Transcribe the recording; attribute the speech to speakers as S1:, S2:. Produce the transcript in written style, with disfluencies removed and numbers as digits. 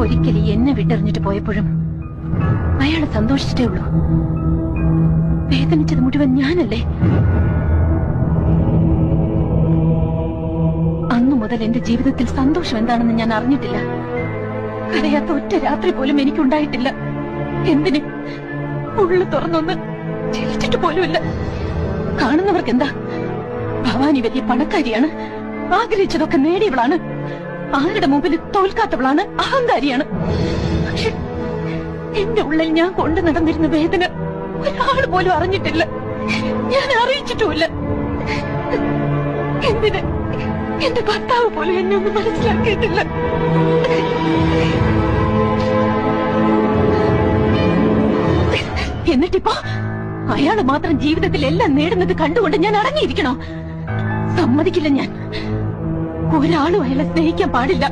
S1: ഒരിക്കലും എന്നെ വിട്ടെറിഞ്ഞിട്ട് പോയപ്പോഴും അയാള് സന്തോഷിച്ചിട്ടേ ഉള്ളൂ. വേദനിച്ചത് മുഴുവൻ ഞാനല്ലേ? അന്നു മുതൽ എന്റെ ജീവിതത്തിൽ സന്തോഷം എന്താണെന്ന് ഞാൻ അറിഞ്ഞിട്ടില്ല. കരയാത്ത ഒറ്റ രാത്രി പോലും എനിക്കുണ്ടായിട്ടില്ല. എന്തിന്? ഉള്ളു തുറന്നൊന്ന് ചിരിച്ചിട്ട് പോലുമില്ല. കാണുന്നവർക്ക് എന്താ, ഭവാനി വലിയ പണക്കാരിയാണ്, ആഗ്രഹിച്ചതൊക്കെ നേടിയവളാണ്, ആരുടെ മുമ്പിൽ തോൽക്കാത്തവളാണ്, അഹങ്കാരിയാണ്. പക്ഷെ എന്റെ ഉള്ളിൽ ഞാൻ കൊണ്ടു നടന്നിരുന്ന വേദന ഒരാൾ പോലും അറിഞ്ഞിട്ടില്ല. ഞാൻ അറിയിച്ചിട്ടുമില്ല. എന്തിന്? എന്റെ ഭർത്താവ് പോലും എന്നെ ഒന്നും മനസ്സിലാക്കിയിട്ടില്ല. എന്നിട്ടിപ്പോ അയാള് മാത്രം ജീവിതത്തിൽ എല്ലാം നേടുന്നത് കണ്ടുകൊണ്ട് ഞാൻ അടങ്ങിയിരിക്കണോ? സമ്മതിക്കില്ല. ഞാൻ ഒരാളും അയാളെ സ്നേഹിക്കാൻ പാടില്ല.